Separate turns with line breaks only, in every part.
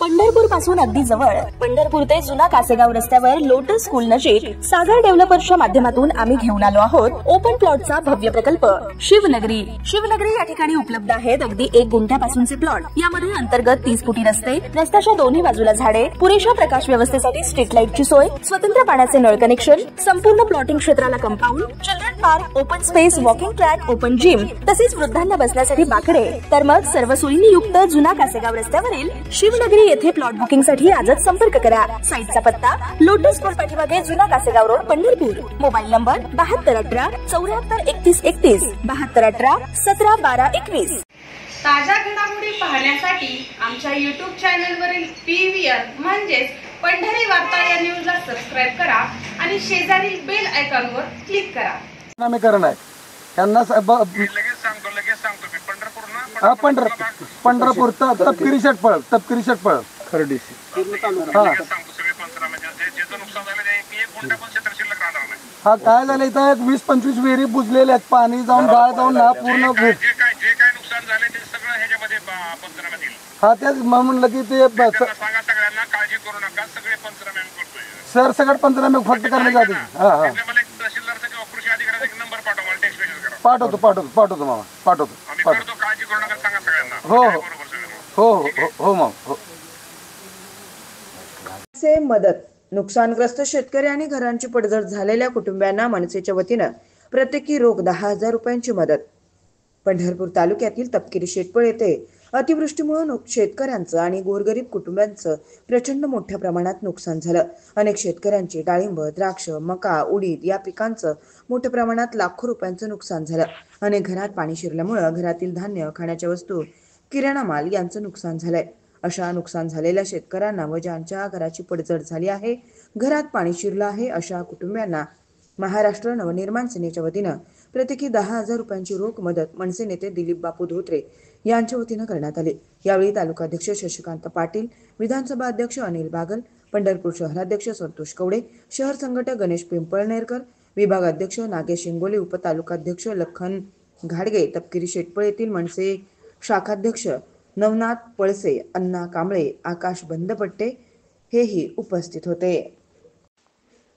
पंढरपूर पासून अगदी जवळ पंढरपूर ते जुना कासेगाव रस्त्यावर लोटस स्कूल नजीक सागर डेव्हलपर्सच्या माध्यमातून आम्ही घेऊन आलो आहोत ओपन प्लॉटचा भव्य प्रकल्प शिवनगरी। शिवनगरी या ठिकाणी उपलब्ध आहेत अगदी 1 गुंठ्यापासूनचे प्लॉट। यामध्ये अंतर्गत 30 फुटी रस्ते, रस्त्याच्या दोन्ही बाजूला झाडे, पुरेशा प्रकाश व्यवस्थेसाठी स्ट्रीट लाईटची सोय, स्वतंत्र पाण्याचे नळ कनेक्शन, संपूर्ण प्लॉटिंग क्षेत्राला compound, children park, open space, walking track, open gym, तसेच वृद्धांना बसण्यासाठी बाकडे। तर मग सर्व सोयींनी युक्त जुना कासेगाव रस्त्यावरील शिवनगरी येथे प्लॉट बुकिंग साठी आजच संपर्क करा। साईटचा पत्ता लोटस स्कूल पाठीमागे जुना Kasegaon road Pandharpur. Mobile number 7218 743131 7218 171221।
ताज्या घडामोडी पाहण्यासाठी आमच्या YouTube चॅनलवरील PVR म्हणजेच पंढरी वार्ता या न्यूजला सबस्क्राइब करा आणि शेजारील बेल आयकॉनवर क्लिक करा।
नामे करण आहे त्यांना
लगेच सांगतो मी
पंढरपूर तपकिरी शेटफळ
खरडीसी सांगतो सगळे पंचनामे ज्याचं नुकसान झालं ते 1 गुंठा पण क्षेत्र शिल्लक राहणार नाही।
हा काय झालं इथं 20-25 विहिरी बुजलेले आहेत, पाणी जाऊन गाळ जाऊन ना पूर्ण
जे काय नुकसान झाले ते सगळं ह्याच्यामध्ये पंचनामे दिले।
हा तेच म्हणलं की ते
सांगा सगळ्यांना काळजी करू नका, सगळे पंचनामे आम्ही करतोय
सर, सगळं पंचनामे फक्त करण्यात आले। हा
मला एक तहसीलदारचा किंवा कृषी अधिकाऱ्याचा एक नंबर पाठवा, मला टेक्स्ट मेसेज करा।
पाठवतो मामा, पाठवतो।
आम्ही करतो, काळजी करू नका, सांगा सगळ्यांना।
हो मामा हो।
से मदत नुकसानग्रस्त शेतकरी आणि घरांची पडझड झालेल्या कुटुंबियांना मनसेच्या वतीनं प्रत्येकी रोख 10,000 रुपयांची मदत। पंढरपूर तालुक्यातील तपकिरी शेटपळ येथे अतिवृष्टीमुळे शेतकऱ्यांचं आणि गोरगरीब कुटुंबांचं प्रचंड मोठ्या प्रमाणात नुकसान झालं। अनेक शेतकऱ्यांची डाळिंब, द्राक्ष, मका, उडीद या पिकांचं मोठ्या प्रमाणात लाखो रुपयांचं नुकसान झालं। अनेक घरात पाणी शिरल्यामुळे घरातील धान्य, खाण्याच्या वस्तू, किराणा माल यांचं नुकसान झालंय। अशा नुकसान झालेल्या शेतकऱ्यांना व ज्यांच्या घराची पडझड झाली आहे, घरात पाणी शिरलं आहे, अशा कुटुंबियांना महाराष्ट्र नवनिर्माण सेनेच्या वतीनं प्रत्येकी 10,000 रुपयांची रोख मदत मनसे नेते दिलीप बापू धोत्रे यांच्या वतीनं करण्यात आली। यावेळी तालुकाध्यक्ष शशिकांत पाटील, विधानसभा अध्यक्ष अनिल बागल, पंढरपूर शहराध्यक्ष संतोष कवडे, शहर संघटक गणेश पिंपळनेरकर, विभाग अध्यक्ष नागेश इंगोले, उपतालुकाध्यक्ष लखन घाडगे, तपकिरी शेटपळ येथील मनसे शाखाध्यक्ष नवनाथ पळसे, अण्णा कांबळे, आकाश बंदपट्टे हेही उपस्थित होते।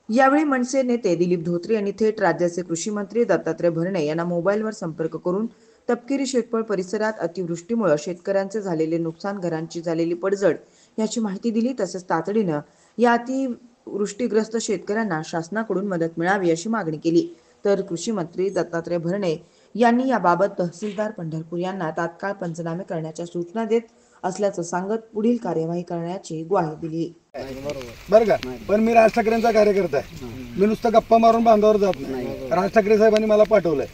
यावेळी मनसे नेते दिलीप धोत्रे यांनी थेट राज्याचे कृषी मंत्री दत्तात्रय भरणे यांना मोबाईलवर संपर्क करून तपकिरी शेटपळ परिसरात अतिवृष्टीमुळे शेतकऱ्यांचे झालेले नुकसान, घरांची झालेली पडझड याची माहिती दिली। तसेच तातडीनं या अतिवृष्टीग्रस्त शेतकऱ्यांना शासनाकडून मदत मिळावी अशी मागणी केली। तर कृषी मंत्री दत्तात्रय भरणे यांनी याबाबत तहसीलदार पंढरपूर यांना तात्काळ पंचनामे करण्याच्या सूचना देत असल्याचं सांगत पुढील कार्यवाही करण्याची ग्वाही दिली।
बरं का, पण मी राज ठाकरेंचा कार्यकर्ता आहे, मी नुसतं गप्पा मारून बांधावर जात नाही। राज ठाकरे साहेबांनी मला पाठवलंय,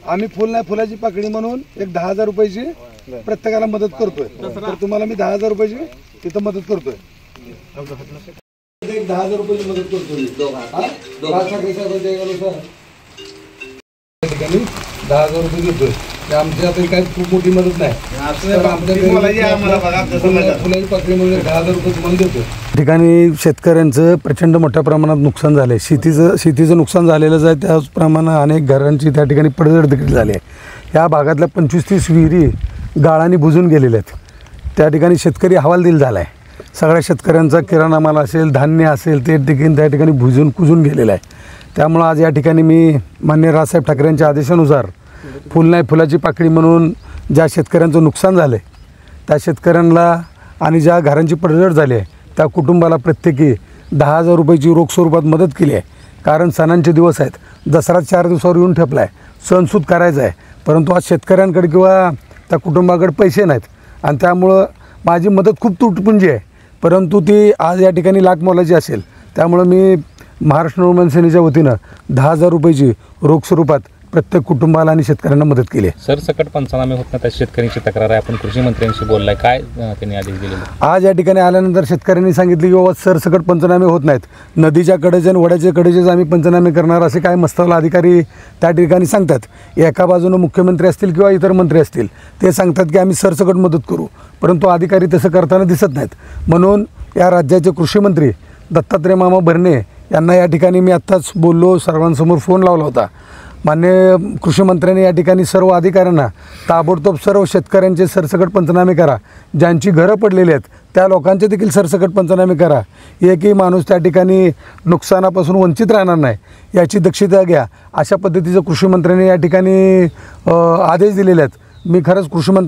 आम्ही फुल नाही फुलाची पाकळी म्हणून एक 10,000 रुपयाची प्रत्येकाला मदत करतोय। तर तुम्हाला मी 10,000 रुपयाची तिथं मदत करतोय, एक 10,000 रुपयाची मदत करतोय। राज ठाकरे साहेबांच्या 10,000 रुपये घेतोय, आमची आता काही खूप मोठी मदत नाही। ठिकाणी शेतकऱ्यांचं प्रचंड मोठ्या प्रमाणात नुकसान झालंय, शेतीचं नुकसान झालेलंच आहे, त्याचप्रमाणे अनेक घरांची त्या ठिकाणी पडझड देखील झाली आहे। या भागातल्या 25-30 विहिरी गाळाने बुजून गेलेल्या आहेत। त्या ठिकाणी शेतकरी हवालदिल झाला आहे। सगळ्या शेतकऱ्यांचा किराणा माल असेल, धान्य असेल, ते ठिकाणी त्या ठिकाणी बुजून कुजून गेलेलं आहे। त्यामुळं आज या ठिकाणी मी माननीय राजसाहेब ठाकरेंच्या आदेशानुसार फुल नाही फुलाची पाकळी म्हणून ज्या शेतकऱ्यांचं नुकसान झालं आहे त्या शेतकऱ्यांना आणि ज्या घरांची पडझड झाली आहे त्या कुटुंबाला प्रत्येकी 10,000 रुपयाची रोख स्वरूपात मदत केली आहे। कारण सणांचे दिवस आहेत, दसरा 4 दिवसावर येऊन ठेपला आहे, सणसूद करायचा आहे, परंतु आज शेतकऱ्यांकडे किंवा त्या कुटुंबाकडे पैसे नाहीत आणि त्यामुळं माझी मदत खूप तुटपुंजी आहे, परंतु ती आज या ठिकाणी लाख मोलाची असेल। त्यामुळं मी महाराष्ट्र नवनिर्माण सेनेच्या वतीनं 10,000 रुपयाची रोख स्वरूपात प्रत्येक कुटुंबाला आणि शेतकऱ्यांना मदत केली आहे।
सरसकट पंचनामे होत नाही, शेतकऱ्यांची तक्रार आहे, आपण कृषी मंत्र्यांशी बोललाय, काय त्यांनी आदेश दिलेले?
आज या ठिकाणी आल्यानंतर शेतकऱ्यांनी सांगितले की बाबा सरसकट पंचनामे होत नाहीत, नदीच्या कडेचे आणि वड्याच्या कडेचेच आम्ही पंचनामे करणार असे काय मस्तवाला अधिकारी त्या ठिकाणी सांगतात। एका बाजूने मुख्यमंत्री असतील किंवा इतर मंत्री असतील ते सांगतात की आम्ही सरसकट मदत करू, परंतु अधिकारी तसं करताना दिसत नाहीत। म्हणून या राज्याचे कृषी मंत्री दत्तात्रय मामा भरणे यांना या ठिकाणी मी आत्ताच बोललो, सर्वांसमोर फोन लावला होता। माननीय कृषी मंत्र्यांनी या ठिकाणी सर्व अधिकाऱ्यांना ताबडतोब सर्व शेतकऱ्यांचे सरसकट पंचनामे करा, ज्यांची घरं पडलेली आहेत त्या लोकांचे देखील सरसकट पंचनामे करा. एकही माणूस त्या ठिकाणी नुकसानापासून वंचित राहणार नाही याची दक्षता घ्या. अशा पद्धतीचं कृषी मंत्र्यांनी या ठिकाणी आदेश दिलेले आहेत. मी खरंच कृषी मंत्री